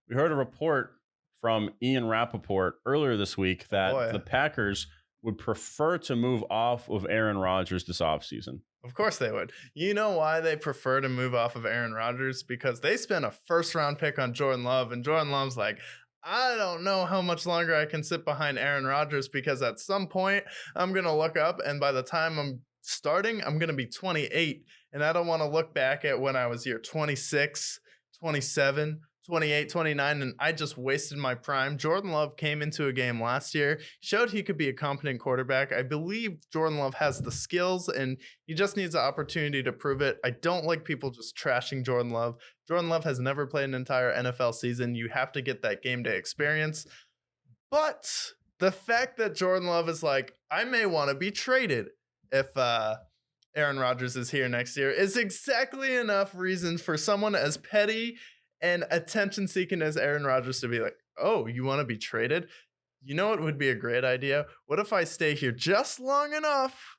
We heard a report from Ian Rappaport earlier this week Oh that boy. the Packers would prefer to move off of Aaron Rodgers this offseason. Of course they would. You know why they prefer to move off of Aaron Rodgers? Because they spent a first round pick on Jordan Love, and Jordan Love's like, I don't know how much longer I can sit behind Aaron Rodgers because at some point I'm going to look up, and by the time I'm starting, I'm going to be 28. And I don't want to look back at when I was here 26, 27, 28, 29, and I just wasted my prime. Jordan Love came into a game last year, showed he could be a competent quarterback. I believe Jordan Love has the skills, and he just needs the opportunity to prove it. I don't like people just trashing Jordan Love. Jordan Love has never played an entire NFL season. You have to get that game day experience. But the fact that Jordan Love is like, I may want to be traded if Aaron Rodgers is here next year is exactly enough reason for someone as petty and attention seeking as Aaron Rodgers to be like, oh, you want to be traded? You know what would be a great idea? What if I stay here just long enough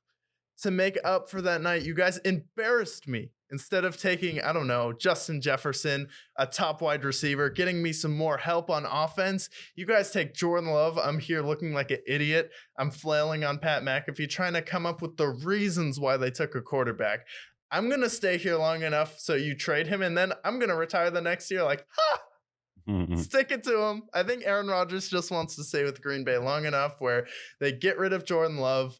to make up for that night? You guys embarrassed me. Instead of taking, I don't know, Justin Jefferson, a top wide receiver, getting me some more help on offense, you guys take Jordan Love. I'm here looking like an idiot. I'm flailing on Pat McAfee, trying to come up with the reasons why they took a quarterback. I'm going to stay here long enough so you trade him, and then I'm going to retire the next year like, ha! Stick it to him. I think Aaron Rodgers just wants to stay with Green Bay long enough where they get rid of Jordan Love.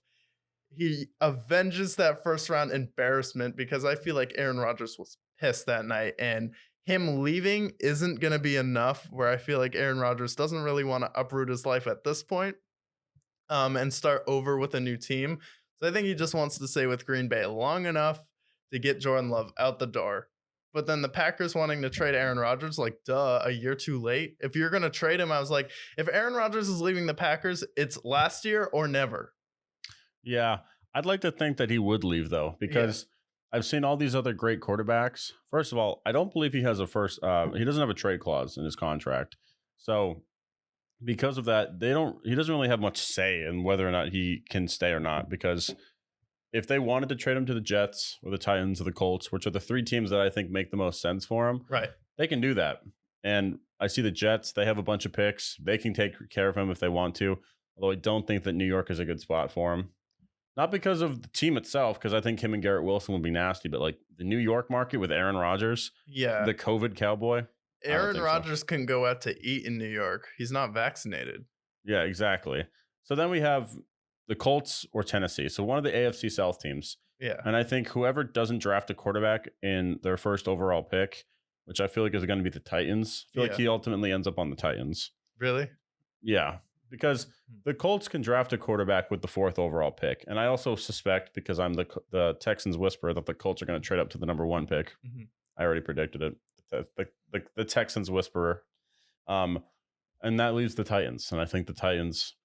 He avenges that first round embarrassment because I feel like Aaron Rodgers was pissed that night, and him leaving isn't going to be enough where I feel like Aaron Rodgers doesn't really want to uproot his life at this point and start over with a new team. So I think he just wants to stay with Green Bay long enough to get Jordan Love out the door. But then the Packers wanting to trade Aaron Rodgers, like, duh, a year too late. If you're going to trade him, I was like, if Aaron Rodgers is leaving the Packers, it's last year or never. Yeah, I'd like to think that he would leave though, Yeah. because I've seen all these other great quarterbacks. First of all, I don't believe he has a first. He doesn't have a trade clause in his contract, so because of that, they don't. He doesn't really have much say in whether or not he can stay or not. Because if they wanted to trade him to the Jets or the Titans or the Colts, which are the three teams that I think make the most sense for him, Right. they can do that. And I see the Jets; they have a bunch of picks. They can take care of him if they want to. Although I don't think that New York is a good spot for him. Not because of the team itself, because I think him and Garrett Wilson would be nasty, but like the New York market with Aaron Rodgers, Yeah. the COVID cowboy. I don't Aaron think so. Rodgers can go out to eat in New York. He's not vaccinated. Yeah, exactly. So then we have the Colts or Tennessee. So one of the AFC South teams. Yeah. And I think whoever doesn't draft a quarterback in their first overall pick, which I feel like is going to be the Titans, I feel like Yeah. he ultimately ends up on the Titans. Really? Yeah, because the Colts can draft a quarterback with the fourth overall pick. And I also suspect, because I'm the Texans whisperer, that the Colts are going to trade up to the number one pick. Mhm. I already predicted it. The Texans whisperer. And that leaves the Titans. And I think the Titans,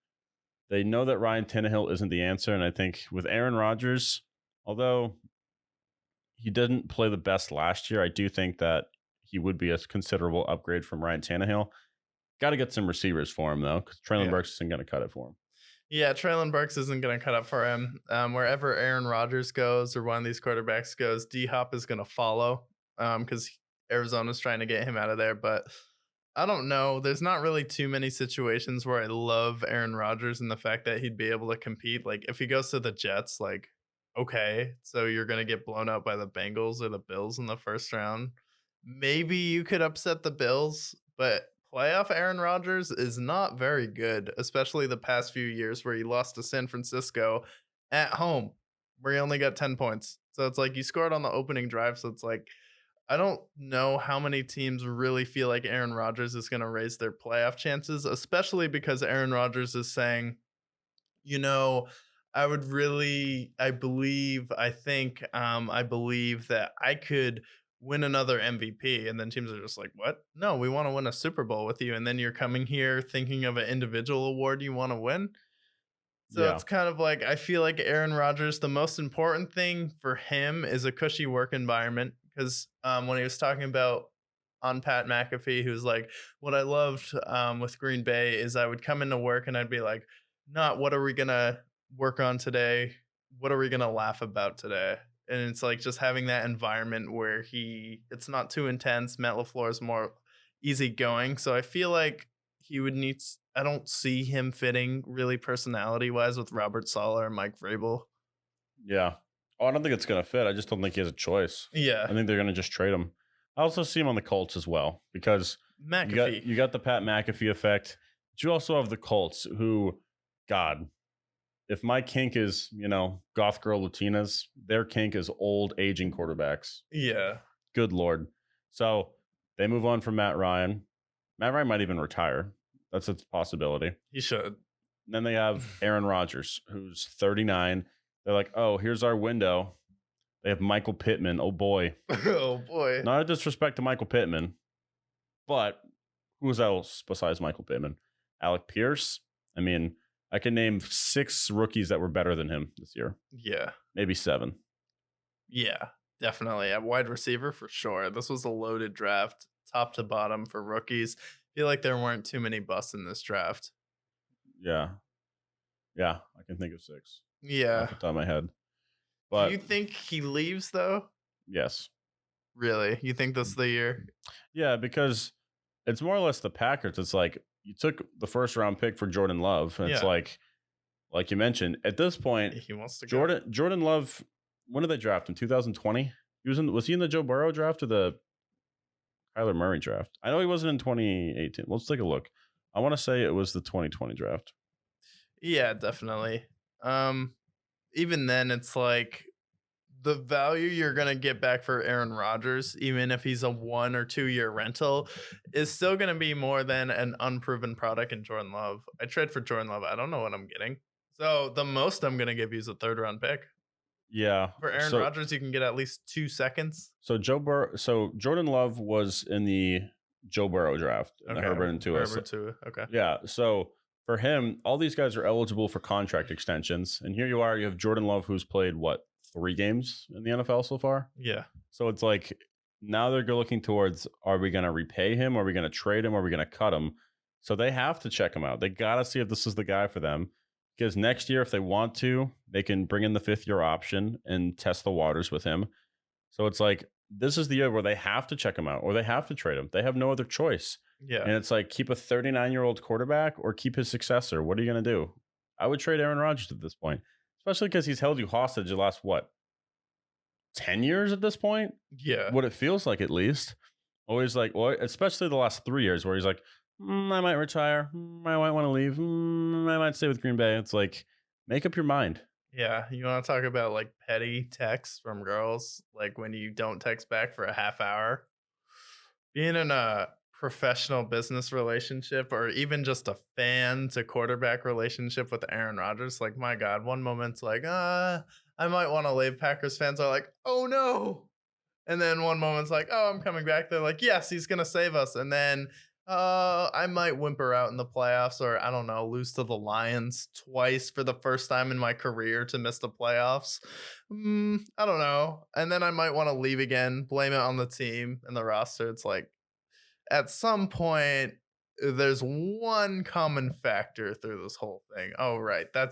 they know that Ryan Tannehill isn't the answer. And I think with Aaron Rodgers, although he didn't play the best last year, I do think that he would be a considerable upgrade from Ryan Tannehill. Got to get some receivers for him, though, because Traylon Yeah. Burks isn't going to cut it for him. Yeah, Traylon Burks isn't going to cut up for him. Wherever Aaron Rodgers goes or one of these quarterbacks goes, D-Hop is going to follow because Arizona's trying to get him out of there. But I don't know. There's not really too many situations where I love Aaron Rodgers and the fact that he'd be able to compete. Like, if he goes to the Jets, like, okay, so you're going to get blown out by the Bengals or the Bills in the first round. Maybe you could upset the Bills, but playoff Aaron Rodgers is not very good, especially the past few years where he lost to San Francisco at home, where he only got 10 points. So it's like you scored on the opening drive. So it's like, I don't know how many teams really feel like Aaron Rodgers is going to raise their playoff chances, especially because Aaron Rodgers is saying, you know, I believe that I could win another MVP. And then teams are just like, what? No, we want to win a Super Bowl with you. And then you're coming here thinking of an individual award you want to win. So Yeah. it's kind of like, I feel like Aaron Rodgers, the most important thing for him is a cushy work environment. Because when he was talking about on Pat McAfee, he was like, what I loved with Green Bay is I would come into work and I'd be like, not what are we going to work on today? What are we going to laugh about today? And it's like just having that environment where it's not too intense. Matt LaFleur is more easygoing. So I feel like he would need. I don't see him fitting really personality wise with Robert Saleh or Mike Vrabel. Yeah. Oh, I don't think it's gonna fit. I just don't think he has a choice. Yeah, I think they're gonna just trade him. I also see him on the Colts as well because McAfee. you got the Pat McAfee effect, but you also have the Colts who, God, if my kink is, goth girl Latinas, their kink is old aging quarterbacks. Yeah, Good Lord. So they move on from Matt Ryan. Matt Ryan might even retire. That's a possibility. he should. Then they have Aaron Rodgers, who's 39. They're like, oh, here's our window. They have Michael Pittman. Oh boy. Oh boy. Not a disrespect to Michael Pittman, but who's else besides Michael Pittman? Alec Pierce. I mean, I can name 6 rookies that were better than him this year. Yeah. Maybe 7. Yeah, definitely. At wide receiver for sure. This was a loaded draft, top to bottom for rookies. Feel like there weren't too many busts in this draft. Yeah. Yeah. I can think of 6 Yeah. off the top of my head. Do But you think he leaves though? yes. Really? You think this is the year? Yeah, because it's more or less the Packers. It's like you took the first round pick for Jordan Love. And it's Yeah. like you mentioned, at this point, He wants to go. Jordan Love, when did they draft him? 2020? Was he in the Joe Burrow draft or the Kyler Murray draft? I know he wasn't in 2018. Let's take a look. I want to say it was the 2020 draft. Yeah, definitely. Even then it's like the value you're gonna get back for Aaron Rodgers, even if he's a 1 or 2 year rental, is still gonna be more than an unproven product in Jordan Love. I trade for Jordan Love. I don't know what I'm getting. So the most I'm gonna give you is a 3rd round pick. Yeah. For Aaron Rodgers, you can get at least 2 seconds. So Jordan Love was in the Joe Burrow draft, and the Herbert and Tua. Herbert Tua. Okay. Yeah. So for him, all these guys are eligible for contract extensions. And here you are, you have Jordan Love, who's played 3 games in the NFL so far? Yeah. So it's like now they're looking towards, are we going to repay him? Are we going to trade him? Are we going to cut him? So they have to check him out. They got to see if this is the guy for them. Because next year, if they want to, they can bring in the 5th-year option and test the waters with him. So it's like, this is the year where they have to check him out or they have to trade him. They have no other choice. Yeah. And it's like, keep a 39-year-old quarterback or keep his successor. What are you going to do? I would trade Aaron Rodgers at this point, especially because he's held you hostage the last, 10 years at this point? Yeah. What it feels like, at least. Always like, well, especially the last 3 years where he's like, I might retire. I might want to leave. I might stay with Green Bay. It's like, make up your mind. Yeah, you want to talk about like petty texts from girls, like when you don't text back for a half hour? Being in a professional business relationship or even just a fan to quarterback relationship with Aaron Rodgers, like my God, one moment's like, I might want to leave. Packers fans are like, oh no. And then one moment's like, oh, I'm coming back. They're like, yes, he's gonna save us. And then I might whimper out in the playoffs, or I don't know, lose to the Lions twice for the first time in my career to miss the playoffs. I don't know. And then I might want to leave again, blame it on the team and the roster. It's like at some point, there's one common factor through this whole thing. Oh, right. That's